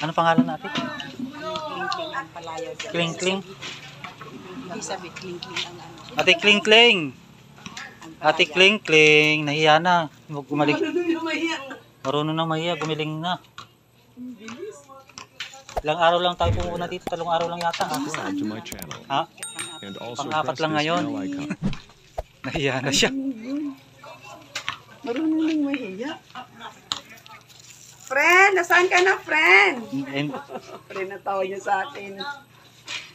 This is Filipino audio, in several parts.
Ano pangalan natin? Kling-kling ang palayaw dyan. Kling-kling. Hindi sabi kling-kling ang ano. Ate Kling-kling. Ate Kling-kling. Nahiya na. Gumaling. Marunong nang mahiya. Gumiling na. Ilang araw lang tayo pumunta dito. 3 araw lang yata. Subscribe to my channel Ha? and also Pang-apat press lang this ngayon. bell icon. Nahiya na siya. Marunong nang mahiya. Friend, nasaan ka na, friend? And, Friend, natawa niya sa akin.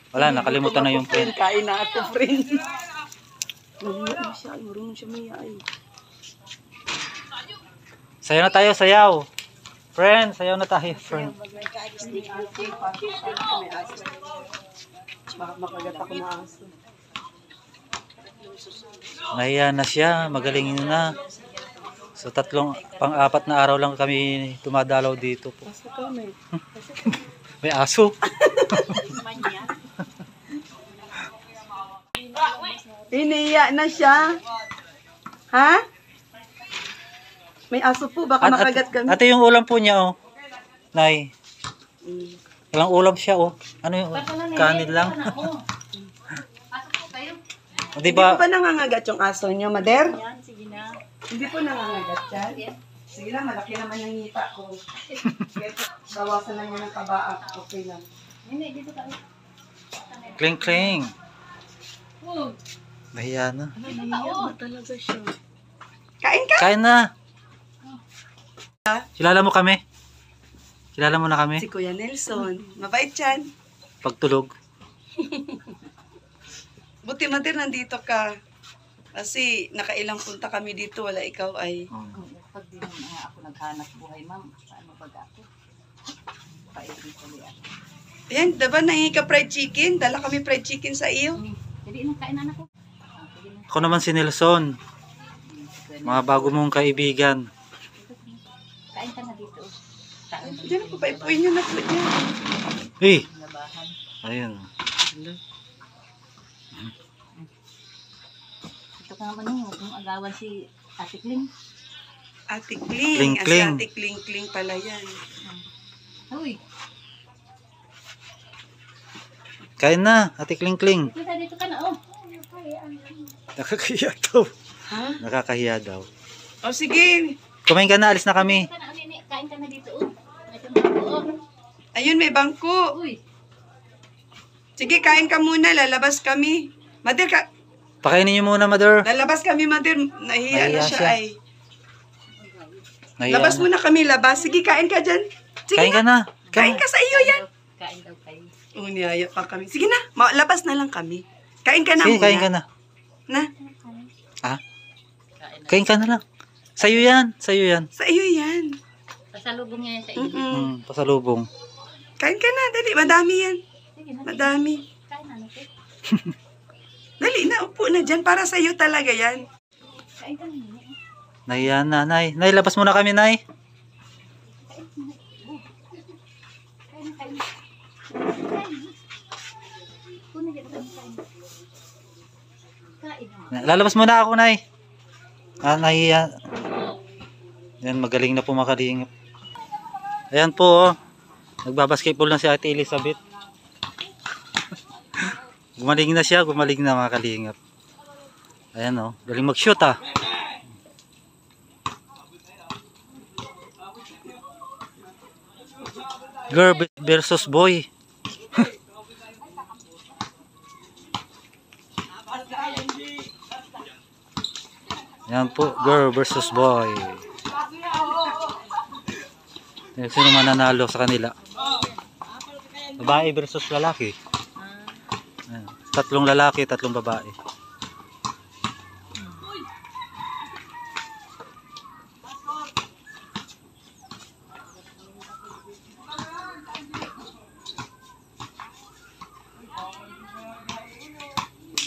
wala, nakalimutan na yung friend. Kain na ako, friend. Mahiya na siya. Marunong siya mahiya. Sayaw na tayo, sayaw. Friend, sayaw na tayo, friend. Baka makagat ako na aso. Nahiya na siya. Magaling na. So, pang-apat na araw lang kami tumadalaw dito po. Aso ka, may. May aso. Iniya na siya. Ha? May aso po, baka makagat kami. Ate, yung ulam po niya, oh. Nay. Walang ulam siya, oh. Ano yung kanin lang? O, Hindi diba? po ba nangangagat yung aso niyo, Mader? Yan, sige na. Hindi po nangangagat yan? Sige lang, malaki naman yung ngita ko. Bawasan lang yan ng kabaak. Okay lang. Hindi, dito tayo. Kling-kling. Nahiya na. Naiyak talaga siya. Kain ka! Kain na. Kilala mo kami? Kilala mo na kami? Si Kuya Nelson. Mabait yan. Pagtulog. Buti, Mader, nandito ka. Kasi nakailang punta kami dito, wala ikaw ay. Pag di naman ako naghanap buhay, ma'am, paano pag ako? Paibig tuloy ako. Ayan, diba nahingi ka fried chicken? Dala kami fried chicken sa iyo. Hindi na kain anak ko. Sige na. Ako naman si Nelson. Mga bago mong kaibigan. Kain ka na dito. Kain ka Diyan po, paipuin nyo na po dyan. Eh, na labahan. ayun. Ito ka naman yung agawan si Ate Kling. Ate Kling. Kling-kling. Ate Kling-kling pala yan. Uy, Kain na, Ate Kling-kling. dito ka na, oh. Nakakahiya daw. Ha? Nakakahiya daw. O sige. Kumain ka na, alis na kami. Dito ka na, nini. Kain ka na dito, oh. Ito na ako, oh. Ayun, may bangko. Uy, Sige, kain ka muna. Lalabas kami. Mader, Pakainin niyo muna, mother. lalabas kami, Mader. Nahiya na Nahiya siya siya. ay. Nahiya Labas na. muna kami, labas. Sige, kain ka dyan. Sige Kain na. ka na. Kain ka sa iyo yan. kain daw kayo. Oh, niyaya pa kami. Sige na, labas na lang kami. Kain ka na Sige, muna. kain ka na. Na, Ah, Kain na. kain ka na lang. Sa'yo yan, sa'yo yan. sa iyo yan. Pasalubong niya yan sa iyo. Mm-mm. Pasalubong. Kain ka na, dali. Madami yan. Sige na, sige. Madami. Kain na, natin. Dali na, upo na dyan. Para sa iyo talaga yan. Kain ka na, nini. Nahiya na, Nay. Nay, labas muna kami, Nay. Kain na, kain na. Kunin dito kami, kain. Kain na. Lalabas muna ako, Nay. Ah, nahiya. Yan, magaling na po makalingap. Ayan po, oh. Nagbabasketball na si Ate Elizabeth. Gumaling na siya, gumaling na mga kalingap. Ayan, oh. Galing mag-shoot, ah. Girl versus boy. Yan po, girl versus boy. Yan, sino mananalo sa kanila? Babae versus lalaki. Yan, 3 lalaki, 3 babae.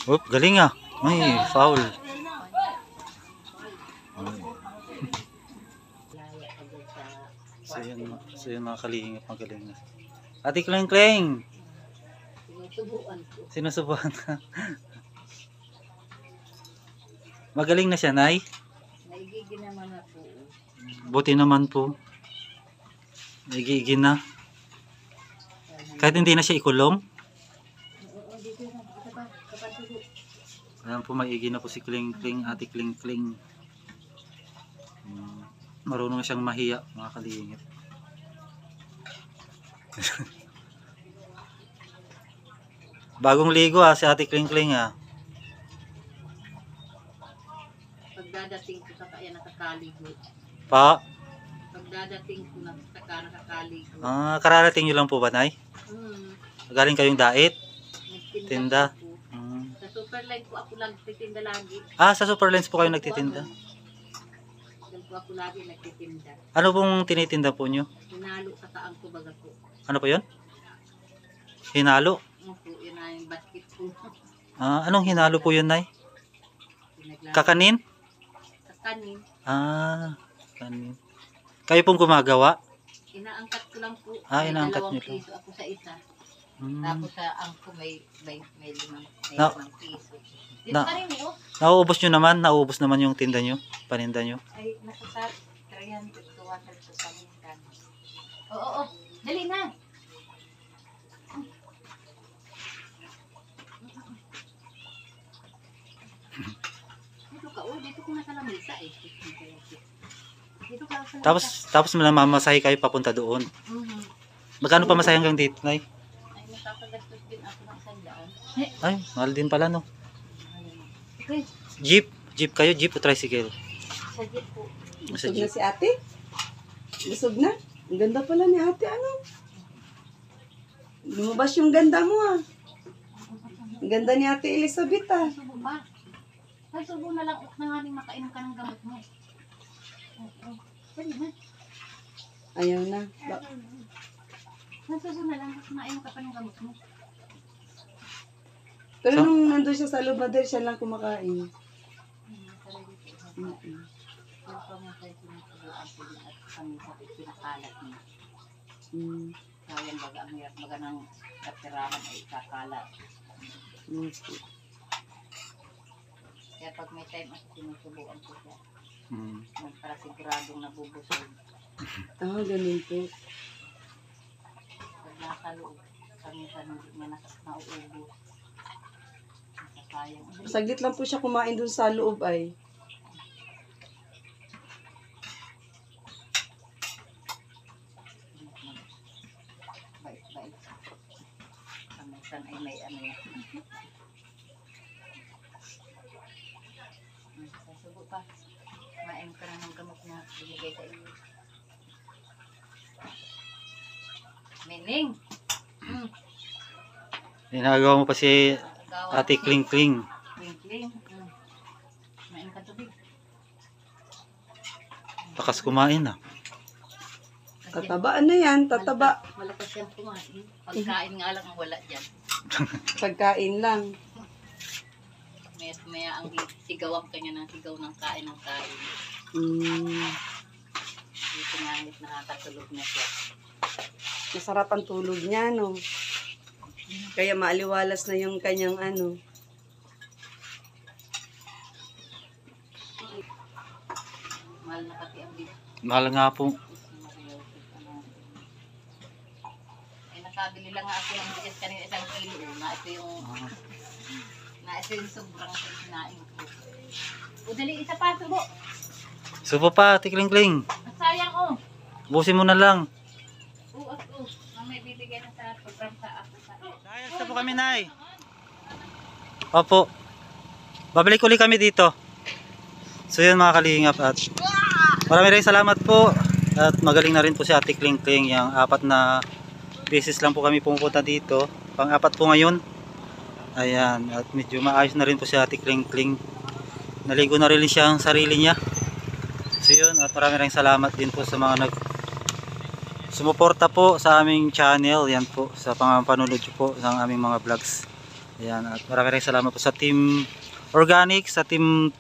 Oop, galing ah. Ay, foul. So yun mga kalingap, magaling na. Ate Kling-kling! Sinusubuan ko. Sinusubuhan ka. Magaling na siya, Nay. Naigigin naman ako. Buti naman po. Nagiging na. Kahit hindi na siya ikulong. Ayan po, maigi na po si Kling Kling, ate Kling Kling. Marunong siyang mahiya, mga kalingap. Bagong ligo si ate Kling Kling Pagdadating ko sa kaya nakakaligo. Pa? Pagdadating ko na saka nakakaligo. Kararating nyo lang po ba, Nay? Galing kayong dait? Nagtinda Tinda? po ako. Sa Superline po ako nagtitinda lagi. Sa Superlens po kayo nagtitinda? Doon po ako lagi nagtitinda. Ano pong tinitinda po nyo? Hinalo sa kaang ko baga po. Ano po yun? Hinalo? Opo, yun na yung basket po. Anong hinalo po yun, Nay? Kakanin? Kakanin. Kanin. Kayo pong gumagawa? Inaangkat ko lang po. Inaangkat May nyo lang. 2 piso ako sa isa. Hmm. Tapos sa angko may 5 Na- piso. Dito na- ka rin eh, oh. Nauubos nyo naman? Nauubos naman yung tinda nyo? Paninda nyo? Ay, nasa 300 to 100 to pamintan. Oo. Dali na. Dito ka, oh. Dito ko nasa lamesa eh. Dito ka sa lamesa. Tapos mamamasahe kayo papunta doon. Magkano pa masahe hanggang dito, Nay? Ay, nakakagastos din ako ng 100. Ay, mahal din pala, no? Okay. Jeep kayo? Jeep o tricycle? Sa jeep po. Sa Busog na jeep. si ate? Busog na? Ang ganda pala ni ate, ano? Lumabas yung ganda mo, Ang ganda ni ate Elizabeth, Subo ba? Ay, subo na lang. Na nga rin makainom ka ng gamot mo. Oo. Dali na. Ayaw na. Nasubo na lang. Makainom ka pa ng gamot mo. Pero nung nandun siya sa Lubader, siya lang kumakain. Pinakalat niya. Mm. Kaya baga ang hirap baga ng kapirahan ay kakalat. Kaya pag may time ako sinusubuan ko siya. Para siguradong nabubusog. Ganun po. Pag nasa loob, kamisan hindi niya nauubos. Nasasayang. Saglit lang po siya kumain dun sa loob ay. Bait-bait. Kamisan ay may ano yan. Sasubo pa. Main ka na ng gamot na binigay sa iyo. Mening! Ginagawa mo pa si ate Kling Kling. Kling. Main ka tubig. Takas kumain Tatabaan na yan, tataba. Malakas yan kumain. Pagkain nga lang ang wala dyan. Pagkain lang. Maya ang sigawan kanya ng sigaw ng kain. Mm. Dito nga nakakatulog na siya. Masarap ang tulog niya, no? Kaya maaliwalas na yung kanyang ano. Mahal na pati ang bibig. Mahal nga po. Ay, nakabili lang nga ako ng bigas kanina 1 kilo. Ito yung sobrang sinain ko. O dali, isa pa, subo. Subo pa, ate Kling Kling. Ang sayang oh. Busin mo na lang. May bibigyan na sa program sa ako sa Ayos na po kami, Nay. Opo. Babalik ulit kami dito. So yun mga kalingap at maraming salamat po. At magaling na rin po si ate Kling Kling. Yung 4 na beses lang po kami pumunta dito. Pang-4 po ngayon. Ayan. At medyo maayos na rin po si ate Kling Kling. Naligo na rin siya ang sarili niya. So yun. At maraming salamat din po sa mga sumuporta po sa aming channel. Yan po sa panonood po ng aming mga vlogs. Ayan, at maraming salamat po sa Team Organic, sa Team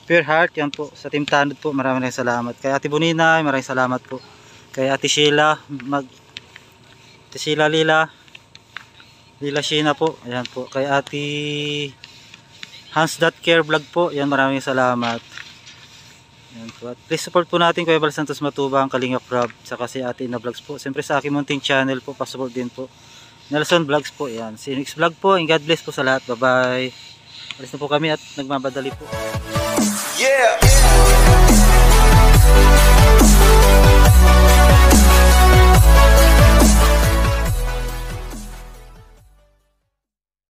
Pure Heart, yan po, sa Team Tanod po. Maraming salamat. Kay Ate Bonina, maraming salamat po. Kay Ate Sheila, Ate Sheila Lila Sheena po. Ayan po. Kay Ate Hans.care vlog po. Yan, maraming salamat. Ayan po. At please support po natin Kuya Bal Santos Matubang, Kalingap Rob, saka si Ate Ina Vlogs po. Siyempre sa aking munting channel po, pasupport din po. Nelson Vlogs po yan. Si next vlog po and God bless po sa lahat. Bye bye. Alis na po kami at nagmamadali po. Yeah.